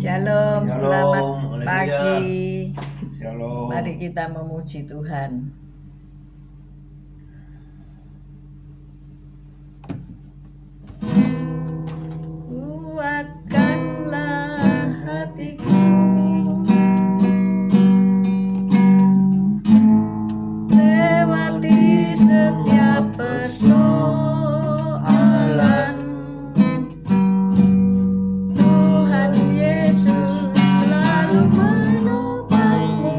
Shalom, selamat Haleluya. pagi. Shalom. Mari kita memuji Tuhan. Kuatkanlah hatiku, lewati setiap persoalan. Tuhan Yesus selalu menopangku.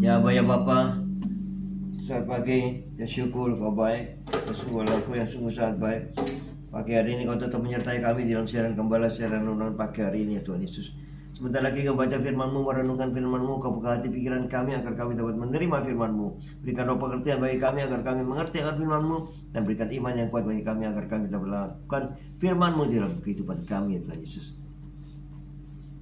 Ya Abah ya Bapa, selamat pagi, ya syukur Kau baik, sungguh aku yang sungguh sangat baik. Pagi hari ini Kau tetap menyertai kami dalam siaran gembala, siaran renungan pagi hari ini ya Tuhan Yesus. Sebentar lagi Kau baca firman-Mu, merenungkan firman-Mu, Kau buka hati pikiran kami agar kami dapat menerima firman-Mu. Berikan roh pengertian bagi kami agar kami mengerti akan firman-Mu, dan berikan iman yang kuat bagi kami agar kami dapat melakukan firman-Mu dalam kehidupan kami ya Tuhan Yesus.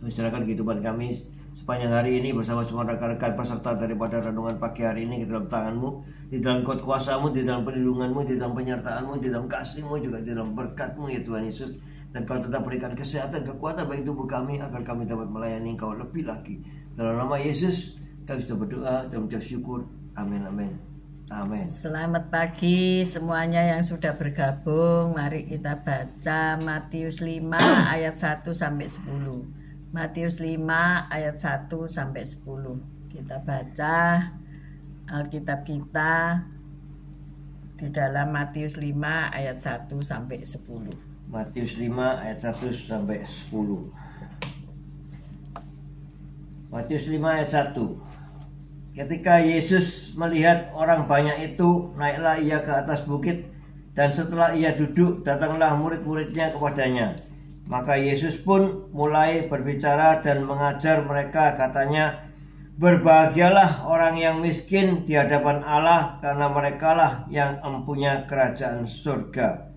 Kami serahkan kehidupan kami sepanjang hari ini bersama semua rekan-rekan peserta daripada renungan pagi hari ini ke dalam tangan-Mu, di dalam kuasa-Mu, di dalam perlindungan-Mu, di dalam penyertaan-Mu, di dalam kasih-Mu, juga di dalam berkat-Mu ya Tuhan Yesus. Dan Kau tetap berikan kesehatan, kekuatan bagi tubuh kami agar kami dapat melayani Engkau lebih lagi. Dalam nama Yesus kami sudah berdoa dan mengucap syukur. Amin, amin, amin. Selamat pagi semuanya yang sudah bergabung. Mari kita baca Matius 5 ayat 1 sampai 10. Matius 5 ayat 1 sampai 10. Kita baca Alkitab kita di dalam Matius 5 ayat 1 sampai 10. Matius 5 ayat 1 sampai 10. Matius 5 ayat 1. Ketika Yesus melihat orang banyak itu, naiklah ia ke atas bukit, dan setelah ia duduk, datanglah murid-muridnya kepadanya. Maka Yesus pun mulai berbicara dan mengajar mereka, katanya, berbahagialah orang yang miskin di hadapan Allah, karena merekalah yang empunya kerajaan surga.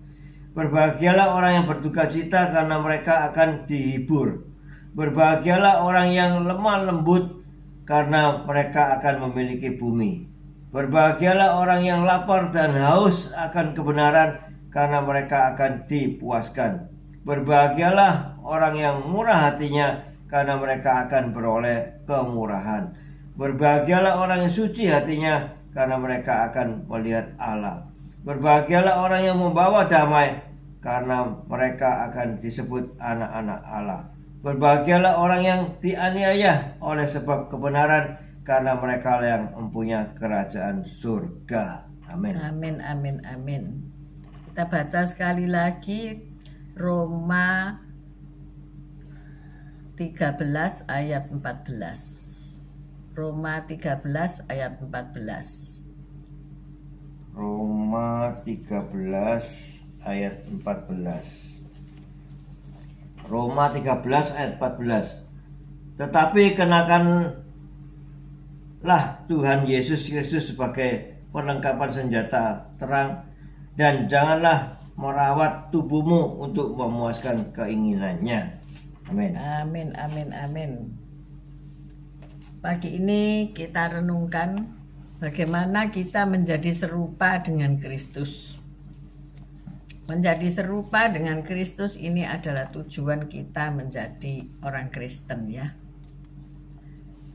Berbahagialah orang yang berduka cita, karena mereka akan dihibur. Berbahagialah orang yang lemah lembut, karena mereka akan memiliki bumi. Berbahagialah orang yang lapar dan haus akan kebenaran, karena mereka akan dipuaskan. Berbahagialah orang yang murah hatinya, karena mereka akan beroleh kemurahan. Berbahagialah orang yang suci hatinya, karena mereka akan melihat Allah. Berbahagialah orang yang membawa damai, karena mereka akan disebut anak-anak Allah. Berbahagialah orang yang dianiaya oleh sebab kebenaran, karena mereka yang mempunyai kerajaan surga. Amin. Amin, amin, amin. Kita baca sekali lagi Roma 13 ayat 14. Roma 13 ayat 14. Roma 13 ayat 14. Roma 13 ayat 14. Tetapi kenakanlah Tuhan Yesus Kristus sebagai perlengkapan senjata terang, dan janganlah merawat tubuhmu untuk memuaskan keinginannya. Amin. Amin, amin, amin. Pagi ini kita renungkan bagaimana kita menjadi serupa dengan Kristus. Menjadi serupa dengan Kristus ini adalah tujuan kita menjadi orang Kristen ya.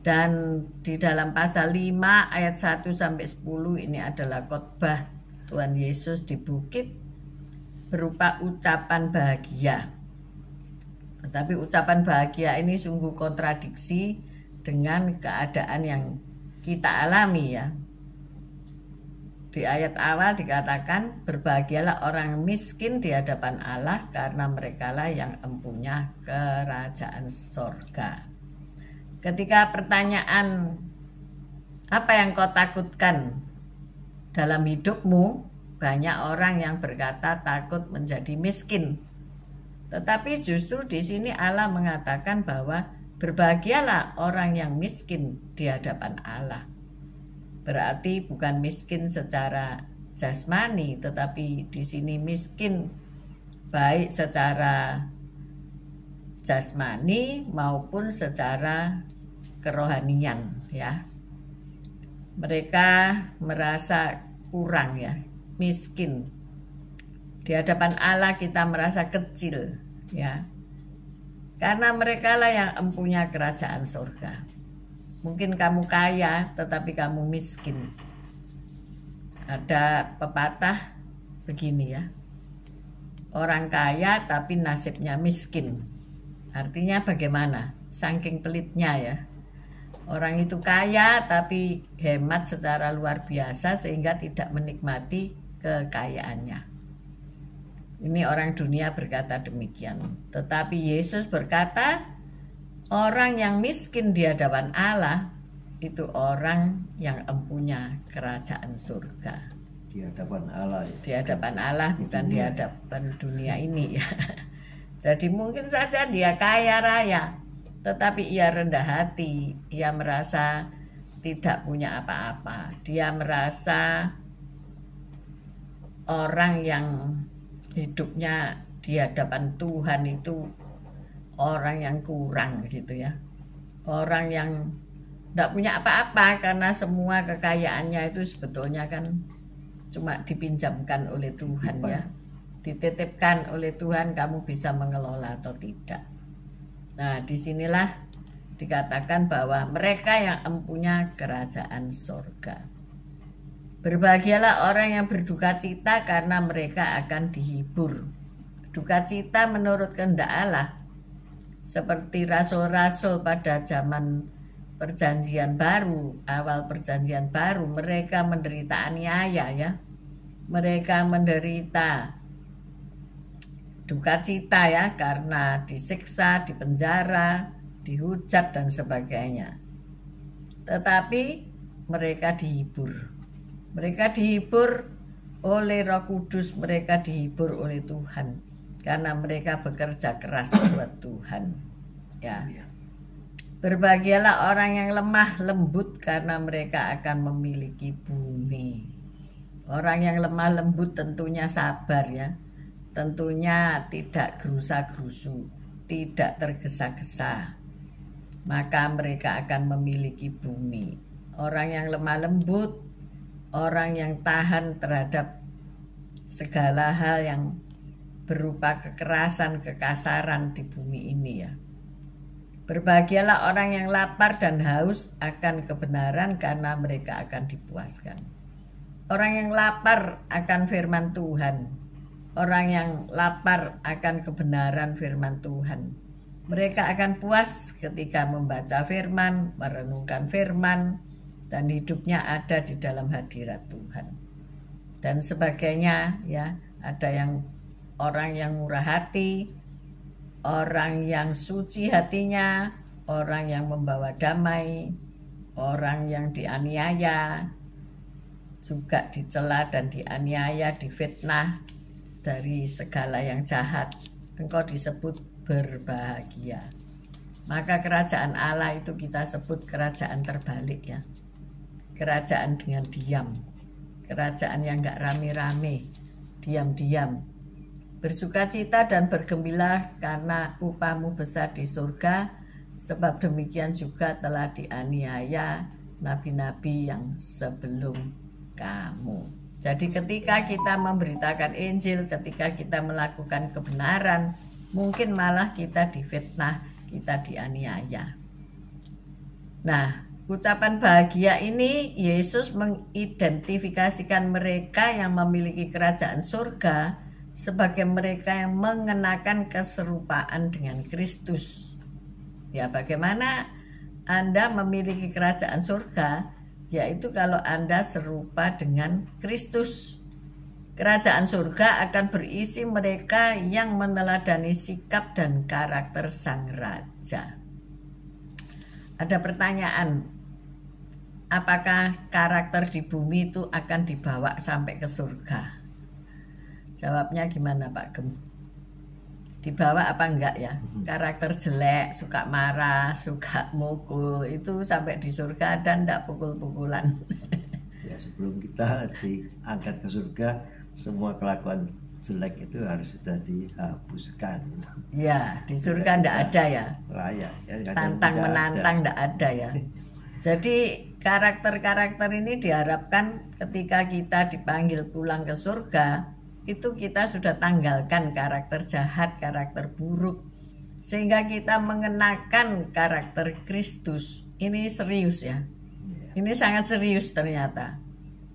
Dan di dalam pasal 5 ayat 1 sampai 10 ini adalah khotbah Tuhan Yesus di bukit berupa ucapan bahagia. Tetapi ucapan bahagia ini sungguh kontradiksi dengan keadaan yang kita alami ya. Di ayat awal dikatakan, berbahagialah orang miskin di hadapan Allah, karena merekalah yang empunya kerajaan sorga. Ketika pertanyaan, apa yang kau takutkan dalam hidupmu? Banyak orang yang berkata takut menjadi miskin. Tetapi justru di sini Allah mengatakan bahwa berbahagialah orang yang miskin di hadapan Allah. Berarti bukan miskin secara jasmani, tetapi di sini miskin baik secara jasmani maupun secara kerohanian ya. Mereka merasa kurang ya, miskin. Di hadapan Allah kita merasa kecil ya. Karena merekalah yang empunya kerajaan surga. Mungkin kamu kaya tetapi kamu miskin. Ada pepatah begini ya. Orang kaya tapi nasibnya miskin. Artinya bagaimana? Saking pelitnya ya. Orang itu kaya tapi hemat secara luar biasa sehingga tidak menikmati kekayaannya. Ini orang dunia berkata demikian. Tetapi Yesus berkata, orang yang miskin di hadapan Allah itu orang yang empunya kerajaan surga. Di hadapan Allah. Di hadapan Allah, bukan di hadapan dunia ini ya. Jadi mungkin saja dia kaya raya, tetapi ia rendah hati. Ia merasa tidak punya apa-apa. Dia merasa orang yang hidupnya di hadapan Tuhan itu orang yang kurang gitu ya. Orang yang tidak punya apa-apa karena semua kekayaannya itu sebetulnya kan cuma dipinjamkan oleh Tuhan ya. Dititipkan oleh Tuhan, kamu bisa mengelola atau tidak. Nah, disinilah dikatakan bahwa mereka yang empunya kerajaan surga. Berbahagialah orang yang berduka cita karena mereka akan dihibur. Duka cita menurut kehendak Allah. Seperti rasul-rasul pada zaman perjanjian baru, awal perjanjian baru, mereka menderita aniaya ya. Mereka menderita duka cita ya, karena disiksa, dipenjara, dihujat dan sebagainya. Tetapi mereka dihibur. Mereka dihibur oleh Roh Kudus, mereka dihibur oleh Tuhan karena mereka bekerja keras buat Tuhan. Ya. Berbahagialah orang yang lemah lembut karena mereka akan memiliki bumi. Orang yang lemah lembut tentunya sabar ya. Tentunya tidak gerusa-gerusu, tidak tergesa-gesa. Maka mereka akan memiliki bumi. Orang yang lemah lembut, orang yang tahan terhadap segala hal yang berupa kekerasan, kekasaran di bumi ini ya. Berbahagialah orang yang lapar dan haus akan kebenaran karena mereka akan dipuaskan. Orang yang lapar akan firman Tuhan. Orang yang lapar akan kebenaran firman Tuhan. Mereka akan puas ketika membaca firman, merenungkan firman, dan hidupnya ada di dalam hadirat Tuhan. Dan sebagainya ya, ada yang orang yang murah hati, orang yang suci hatinya, orang yang membawa damai, orang yang dianiaya, juga dicela dan dianiaya, difitnah dari segala yang jahat. Engkau disebut berbahagia. Maka kerajaan Allah itu kita sebut kerajaan terbalik ya. Kerajaan dengan diam. Kerajaan yang gak rame-rame, diam-diam. Bersukacita dan bergembira karena upahmu besar di surga, sebab demikian juga telah dianiaya nabi-nabi yang sebelum kamu. Jadi ketika kita memberitakan Injil, ketika kita melakukan kebenaran, mungkin malah kita difitnah, kita dianiaya. Nah, ucapan bahagia ini Yesus mengidentifikasikan mereka yang memiliki kerajaan surga sebagai mereka yang mengenakan keserupaan dengan Kristus. Ya, bagaimana Anda memiliki kerajaan surga? Yaitu kalau Anda serupa dengan Kristus. Kerajaan surga akan berisi mereka yang meneladani sikap dan karakter sang raja. Ada pertanyaan, apakah karakter di bumi itu akan dibawa sampai ke surga? Jawabnya gimana Pak Gem? Dibawa apa enggak ya? Karakter jelek, suka marah, suka mukul, itu sampai di surga dan enggak pukul-pukulan. Ya, sebelum kita diangkat ke surga, semua kelakuan jelek itu harus sudah dihapuskan. Ya, di surga enggak ada ya. Layak, ya, tantang menantang enggak ada ya. Jadi karakter-karakter ini diharapkan ketika kita dipanggil pulang ke surga, itu kita sudah tanggalkan karakter jahat, karakter buruk, sehingga kita mengenakan karakter Kristus. Ini serius ya. Ini sangat serius ternyata.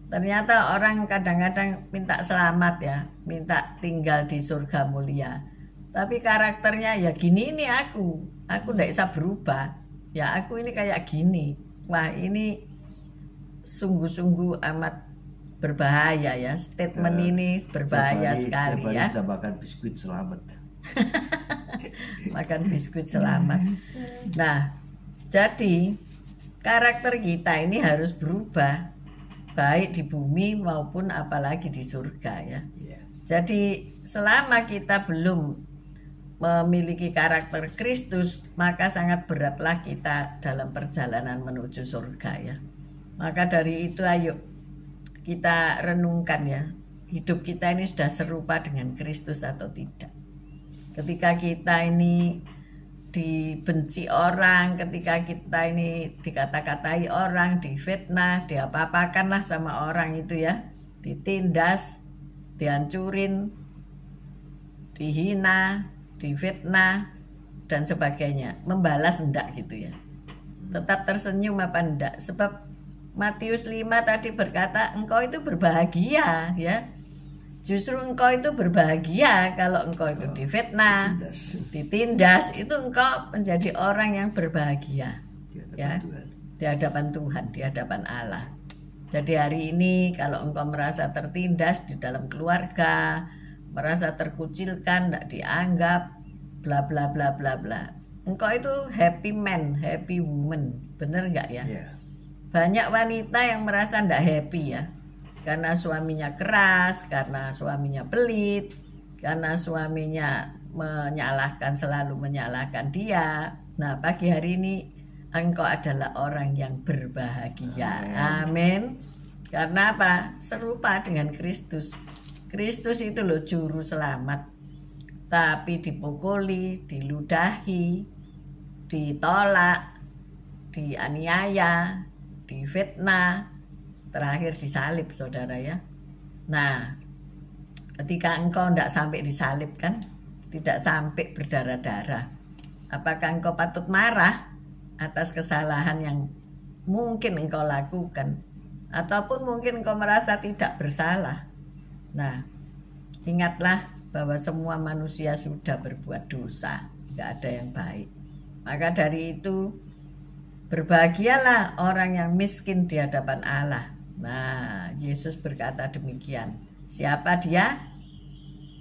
Ternyata orang kadang-kadang minta selamat ya, minta tinggal di surga mulia. Tapi karakternya ya gini ini aku tidak bisa berubah. Ya aku ini kayak gini. Wah ini sungguh-sungguh amat berbahaya ya, statement ini berbahaya sekali ya. Kita makan biskuit selamat. Makan biskuit selamat. Nah, jadi karakter kita ini harus berubah, baik di bumi maupun apalagi di surga ya. Jadi selama kita belum memiliki karakter Kristus, maka sangat beratlah kita dalam perjalanan menuju surga ya. Maka dari itu ayo kita renungkan ya, hidup kita ini sudah serupa dengan Kristus atau tidak. Ketika kita ini dibenci orang, ketika kita ini dikata-katai orang, difitnah, diapa-apakanlah sama orang itu ya, ditindas, dihancurin, dihina, difitnah dan sebagainya, membalas enggak gitu ya, tetap tersenyum apa enggak? Sebab Matius 5 tadi berkata engkau itu berbahagia ya, justru engkau itu berbahagia kalau engkau itu difitnah, ditindas, itu engkau menjadi orang yang berbahagia ya, di hadapan Tuhan, di hadapan Allah. Jadi hari ini kalau engkau merasa tertindas di dalam keluarga, merasa terkucilkan, tidak dianggap, bla bla bla bla bla, engkau itu happy man, happy woman, bener nggak ya? Banyak wanita yang merasa tidak happy ya, karena suaminya keras, karena suaminya pelit, karena suaminya selalu menyalahkan dia. Nah, pagi hari ini engkau adalah orang yang berbahagia. Amin. Karena apa? Serupa dengan Kristus. Kristus itu loh juru selamat, tapi dipukuli, diludahi, ditolak, dianiaya, difitnah, terakhir disalib saudara ya. Nah, ketika engkau tidak sampai disalib kan, tidak sampai berdarah-darah, apakah engkau patut marah atas kesalahan yang mungkin engkau lakukan, ataupun mungkin engkau merasa tidak bersalah? Nah, ingatlah bahwa semua manusia sudah berbuat dosa, tidak ada yang baik. Maka dari itu berbahagialah orang yang miskin di hadapan Allah. Nah, Yesus berkata demikian. Siapa dia?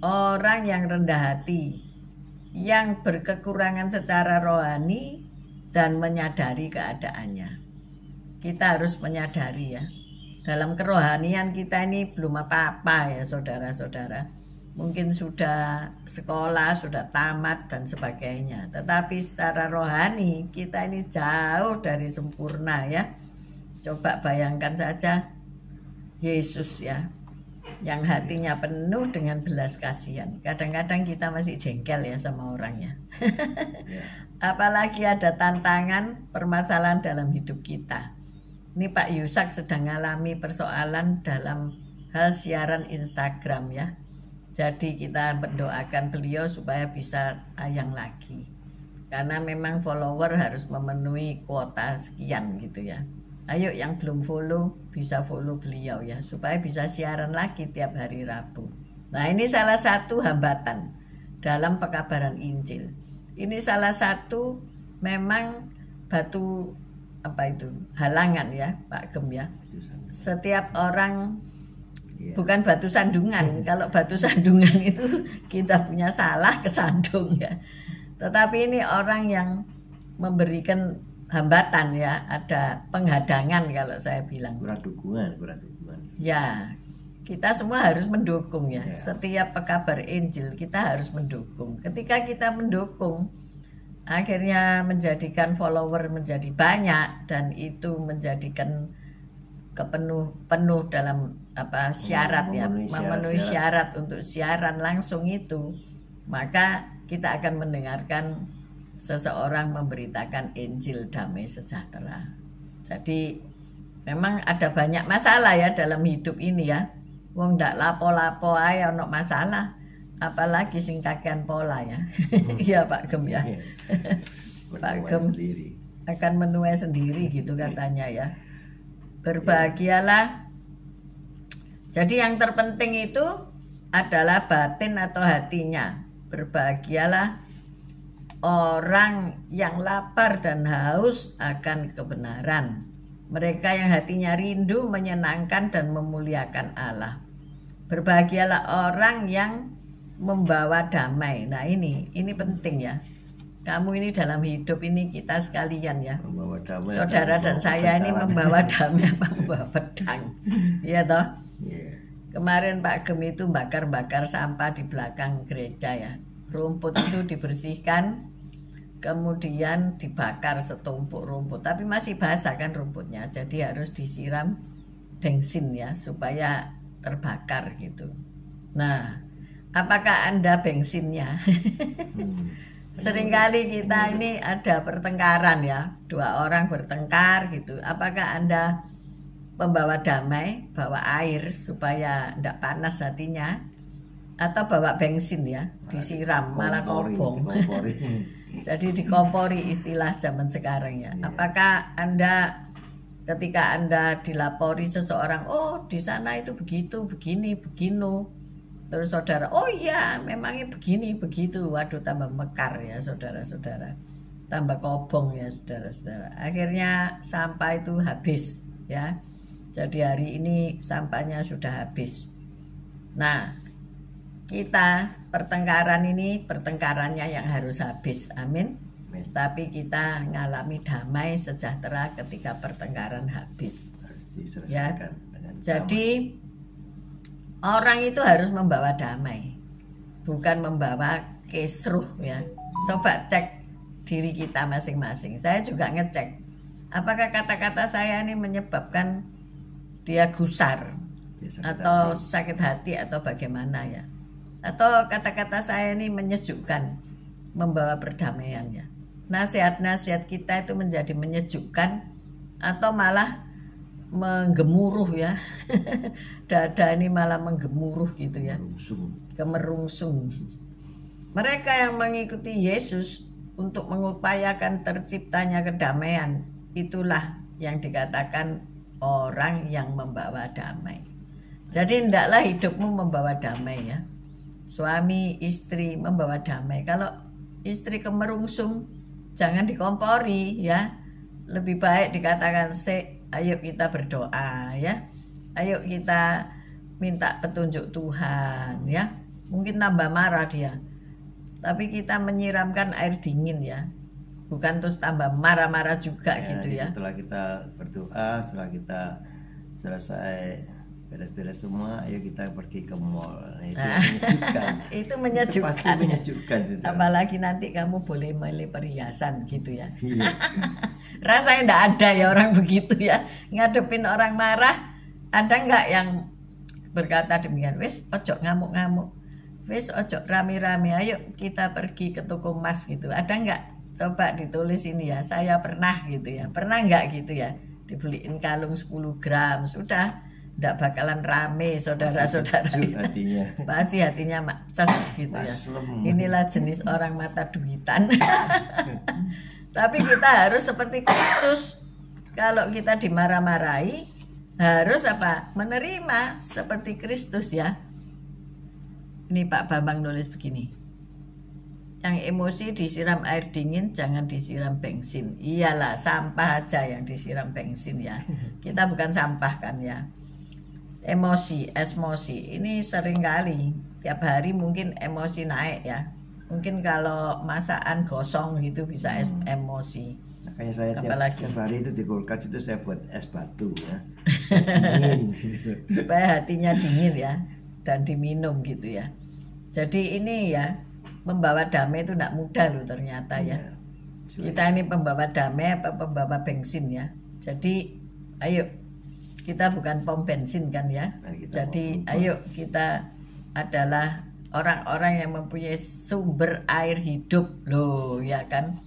Orang yang rendah hati, yang berkekurangan secara rohani dan menyadari keadaannya. Kita harus menyadari ya, dalam kerohanian kita ini belum apa-apa ya saudara-saudara. Mungkin sudah sekolah, sudah tamat dan sebagainya, tetapi secara rohani kita ini jauh dari sempurna ya. Coba bayangkan saja Yesus ya, yang hatinya penuh dengan belas kasihan. Kadang-kadang kita masih jengkel ya sama orangnya. Apalagi ada tantangan, permasalahan dalam hidup kita. Ini Pak Yusak sedang mengalami persoalan dalam hal siaran Instagram ya. Jadi kita mendoakan beliau supaya bisa tayang lagi. Karena memang follower harus memenuhi kuota sekian gitu ya. Ayo yang belum follow bisa follow beliau ya, supaya bisa siaran lagi tiap hari Rabu. Nah, ini salah satu hambatan dalam pekabaran Injil. Ini salah satu memang batu halangan ya Pak Gem ya. Setiap orang bukan batu sandungan. Kalau batu sandungan itu kita punya salah kesandung ya. Tetapi ini orang yang memberikan hambatan ya, ada penghadangan kalau saya bilang. Kurang dukungan. Ya, kita semua harus mendukung ya. Setiap pekabar Injil kita harus mendukung. Ketika kita mendukung, akhirnya menjadikan follower menjadi banyak, dan itu menjadikan penuh dalam syarat ya, memenuhi syarat untuk siaran langsung itu, maka kita akan mendengarkan seseorang memberitakan Injil damai sejahtera. Jadi memang ada banyak masalah ya dalam hidup ini ya. Wong ndak lapo-lapo ae ono masalah, apalagi sing kakean pola ya. Iya Pak Gem ya. Pak Gem akan menuai sendiri gitu katanya ya. Berbahagialah. Jadi yang terpenting itu adalah batin atau hatinya. Berbahagialah orang yang lapar dan haus akan kebenaran. Mereka yang hatinya rindu menyenangkan dan memuliakan Allah. Berbahagialah orang yang membawa damai. Nah ini penting ya. Kamu ini dalam hidup ini kita sekalian ya. Membawa damai. Saudara dan saya ini membawa damai apa membawa pedang. Iya toh? Iya. Kemarin Pak Gem itu bakar-bakar sampah di belakang gereja ya. Rumput itu dibersihkan, kemudian dibakar setumpuk rumput. Tapi masih basah kan rumputnya, jadi harus disiram bensin ya supaya terbakar gitu. Nah, apakah Anda bensinnya? Seringkali kita ini ada pertengkaran ya, 2 orang bertengkar gitu. Apakah Anda membawa damai, bawa air supaya tidak panas hatinya, atau bawa bensin ya, disiram malah kobong. Jadi dikompori istilah zaman sekarang ya. Apakah Anda ketika Anda dilapori seseorang, oh di sana itu begitu, begini, beginu. Terus saudara, oh iya memangnya begini, begitu. Waduh tambah mekar ya saudara-saudara. Tambah kobong ya saudara-saudara. Akhirnya sampah itu habis ya. Jadi hari ini sampahnya sudah habis. Nah, kita pertengkaran ini pertengkarannya yang harus habis. Amin. Tapi kita ngalami damai sejahtera ketika pertengkaran habis. Harus diselesaikan dengan jadi orang itu harus membawa damai, bukan membawa kisruh ya. Coba cek diri kita masing-masing. Saya juga ngecek, apakah kata-kata saya ini menyebabkan dia gusar atau sakit hati atau bagaimana ya? Atau kata-kata saya ini menyejukkan, membawa perdamaian ya? Nasihat-nasihat kita itu menjadi menyejukkan atau malah menggemuruh ya. Dada ini malah menggemuruh gitu ya, kemerungsung. Mereka yang mengikuti Yesus untuk mengupayakan terciptanya kedamaian, itulah yang dikatakan orang yang membawa damai. Jadi hendaklah hidupmu membawa damai ya. Suami istri membawa damai. Kalau istri kemerungsung, jangan dikompori ya. Lebih baik dikatakan, ayo kita berdoa ya. Ayo kita minta petunjuk Tuhan ya. Mungkin tambah marah dia, tapi kita menyiramkan air dingin ya. Bukan terus tambah marah-marah juga ya, gitu ya. Setelah kita berdoa, setelah kita selesai beres-beres semua, ayo kita pergi ke mall. Itu menyejukkan. Itu menyejukkan. Itu pasti menyejukkan. Apalagi nanti kamu boleh milih perhiasan gitu ya. Rasanya enggak ada ya orang begitu ya. Ngadepin orang marah, ada enggak yang berkata demikian? Wis ojo ngamuk-ngamuk. Wis ojo rame-rame. Ayo kita pergi ke toko emas gitu. Ada enggak? Coba ditulis ini ya. Saya pernah gitu ya. Pernah enggak gitu ya? Dibeliin kalung 10 gram. Sudah enggak bakalan rame saudara-saudara. Pasti hatinya macas gitu ya. Inilah jenis orang mata duitan. Tapi kita harus seperti Kristus. Kalau kita dimarah-marahi, harus apa? Menerima seperti Kristus ya. Ini Pak Bambang nulis begini. Yang emosi disiram air dingin, jangan disiram bensin. Iyalah, sampah aja yang disiram bensin ya. Kita bukan sampah kan ya. Emosi, esmosi. Ini sering kali, tiap hari mungkin emosi naik ya. Mungkin kalau masakan gosong gitu bisa emosi. Makanya saya tiap hari itu di kulkas itu saya buat es batu ya. Dingin gitu. Supaya hatinya dingin ya. Dan diminum gitu ya. Jadi ini ya, membawa damai itu tidak mudah loh ternyata ya. Kita ini pembawa damai apa pembawa bensin ya. Jadi ayo, kita bukan pom bensin kan ya. Jadi ayo kita adalah orang-orang yang mempunyai sumber air hidup loh ya kan.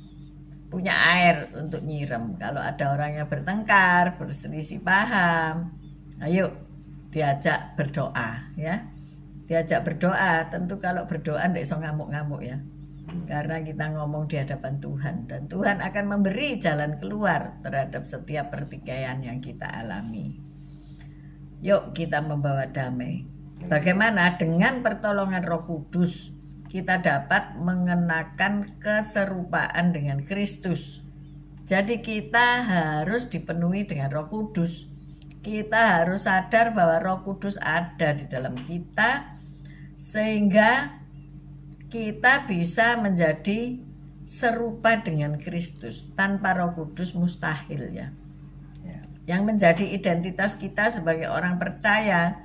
Punya air untuk nyiram. Kalau ada orang yang bertengkar, berselisih paham, ayo diajak berdoa ya. Diajak berdoa. Tentu kalau berdoa tidak bisa ngamuk-ngamuk ya. Karena kita ngomong di hadapan Tuhan. Dan Tuhan akan memberi jalan keluar terhadap setiap pertikaian yang kita alami. Yuk kita membawa damai. Bagaimana dengan pertolongan Roh Kudus kita dapat mengenakan keserupaan dengan Kristus. Jadi kita harus dipenuhi dengan Roh Kudus. Kita harus sadar bahwa Roh Kudus ada di dalam kita sehingga kita bisa menjadi serupa dengan Kristus. Tanpa Roh Kudus mustahil ya. Ya. Yang menjadi identitas kita sebagai orang percaya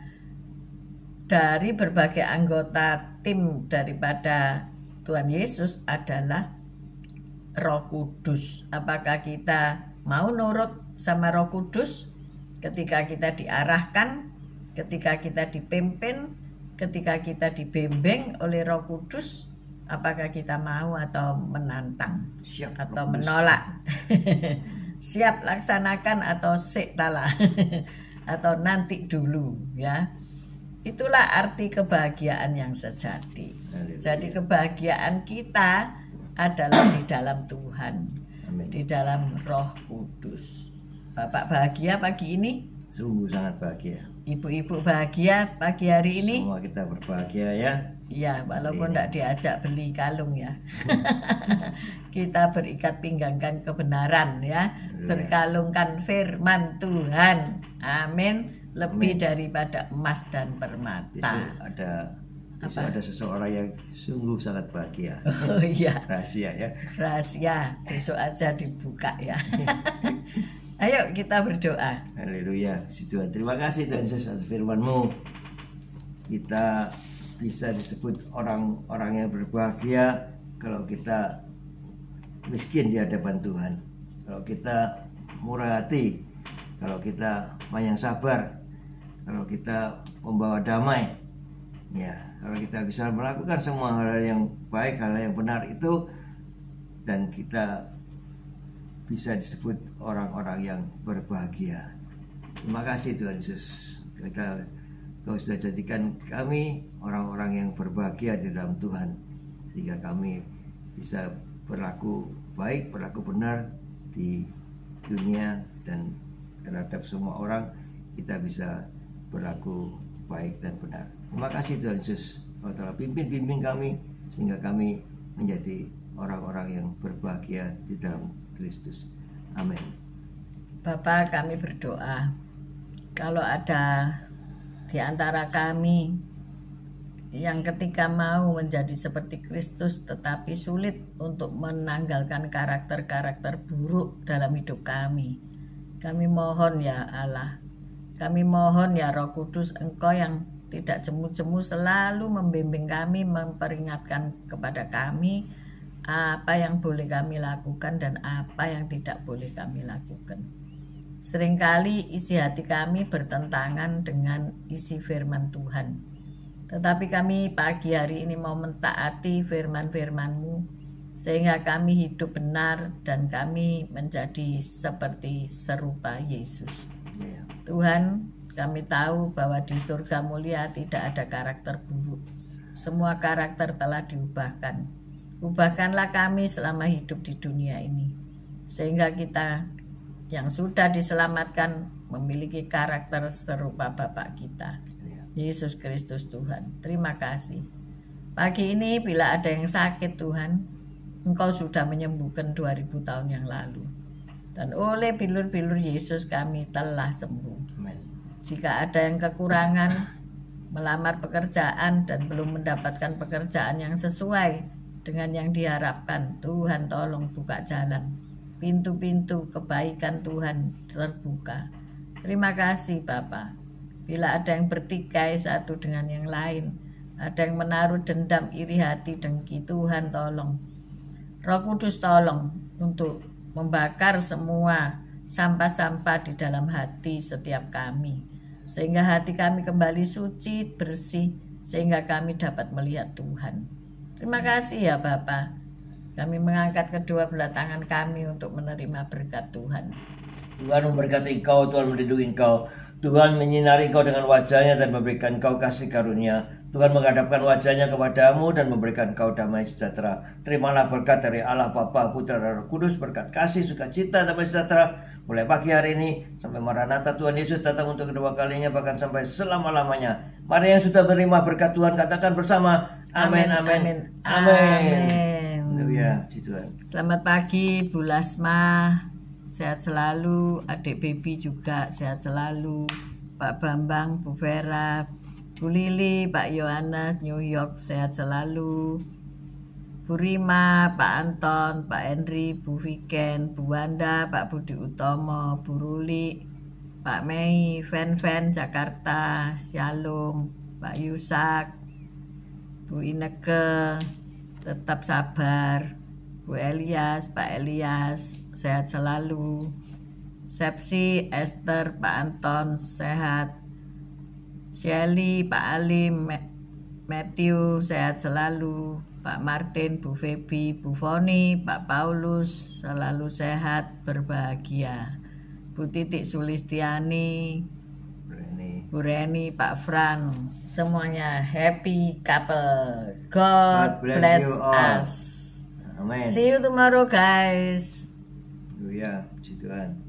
dari berbagai anggota tim daripada Tuhan Yesus adalah Roh Kudus. Apakah kita mau nurut sama Roh Kudus ketika kita diarahkan, ketika kita dipimpin, ketika kita dibimbing oleh Roh Kudus? Apakah kita mau atau menantang? Siap, atau Roh Kudus. menolak? Siap laksanakan atau sektala atau nanti dulu ya. Itulah arti kebahagiaan yang sejati. Haleluya. Jadi kebahagiaan kita adalah di dalam Tuhan, Amin. di dalam Roh Kudus. Bapak bahagia pagi ini? Sungguh sangat bahagia. Ibu-ibu bahagia pagi hari ini? Semua kita berbahagia ya. Iya, walaupun tidak diajak beli kalung ya. Kita berikat pinggangkan kebenaran ya. Berkalungkan firman Tuhan. Amin. Lebih daripada emas dan permata. Besok ada seseorang yang sungguh sangat bahagia. Oh iya. Rahasia ya. Rahasia. Besok aja dibuka ya. Ayo kita berdoa. Haleluya. Tuhan, terima kasih Tuhan Yesus atas firman-Mu. Kita bisa disebut orang-orang yang berbahagia kalau kita miskin di hadapan Tuhan, kalau kita murah hati, kalau kita banyak sabar, kalau kita membawa damai, ya, kalau kita bisa melakukan semua hal yang baik, hal yang benar itu, dan kita bisa disebut orang-orang yang berbahagia. Terima kasih Tuhan Yesus. Kau sudah jadikan kami orang-orang yang berbahagia di dalam Tuhan, sehingga kami bisa berlaku baik, berlaku benar di dunia, dan terhadap semua orang kita bisa berlaku baik dan benar. Terima kasih Tuhan Yesus, Kau telah bimbing kami sehingga kami menjadi orang-orang yang berbahagia di dalam Kristus. Amin. Bapak, kami berdoa kalau ada di antara kami yang ketika mau menjadi seperti Kristus tetapi sulit untuk menanggalkan karakter-karakter buruk dalam hidup kami. Kami mohon ya Allah, kami mohon ya Roh Kudus, Engkau yang tidak jemu-jemu selalu membimbing kami, memperingatkan kepada kami apa yang boleh kami lakukan dan apa yang tidak boleh kami lakukan. Seringkali isi hati kami bertentangan dengan isi firman Tuhan. Tetapi kami pagi hari ini mau mentaati firman-firman-Mu sehingga kami hidup benar dan kami menjadi seperti serupa Yesus. Tuhan, kami tahu bahwa di surga mulia tidak ada karakter buruk. Semua karakter telah diubahkan. Ubahkanlah kami selama hidup di dunia ini, sehingga kita yang sudah diselamatkan memiliki karakter serupa Bapa kita, Yesus Kristus Tuhan. Terima kasih. Pagi ini bila ada yang sakit Tuhan, Engkau sudah menyembuhkan 2000 tahun yang lalu. Dan oleh bilur-bilur Yesus kami telah sembuh. Amen. Jika ada yang kekurangan, melamar pekerjaan dan belum mendapatkan pekerjaan yang sesuai dengan yang diharapkan, Tuhan tolong buka jalan. Pintu-pintu kebaikan Tuhan terbuka. Terima kasih Bapa. Bila ada yang bertikai satu dengan yang lain, ada yang menaruh dendam, iri hati, dengki, Tuhan tolong. Roh Kudus tolong untuk membakar semua sampah-sampah di dalam hati setiap kami, sehingga hati kami kembali suci, bersih, sehingga kami dapat melihat Tuhan. Terima kasih ya Bapa. Kami mengangkat kedua belah tangan kami untuk menerima berkat Tuhan. Tuhan memberkati engkau, Tuhan melindungi engkau, Tuhan menyinari engkau dengan wajahnya dan memberikan engkau kasih karunia. Tuhan menghadapkan wajahnya kepadamu dan memberikan engkau damai sejahtera. Terimalah berkat dari Allah Bapa, Putra dan Roh Kudus, berkat kasih, sukacita, damai sejahtera mulai pagi hari ini sampai Maranatha Tuhan Yesus datang untuk kedua kalinya, bahkan sampai selama-lamanya. Mari yang sudah menerima berkat Tuhan katakan bersama, amin, amin, amin. Haleluya, Tuhan. Selamat pagi Bu Lasma, sehat selalu. Adik Baby juga sehat selalu. Pak Bambang, Bu Vera, Bu Lili, Pak Yohanes, New York sehat selalu. Bu Rima, Pak Anton, Pak Henry, Bu Viken, Bu Wanda, Pak Budi Utomo, Bu Ruli, Pak Mei, Fen Jakarta, Shalom, Pak Yusak, Bu Ineke, tetap sabar, Bu Elias, Pak Elias, sehat selalu, Sepsi, Esther, Pak Anton, sehat, Shelly, Pak Alim, Matthew, sehat selalu, Pak Martin, Bu Febi, Bu Foni, Pak Paulus, selalu sehat, berbahagia, Bu Titik Sulistiani, Bu Reni, Pak Fran, semuanya happy couple. God bless you all. us. Amin. See you tomorrow, guys. Haleluya, puji Tuhan.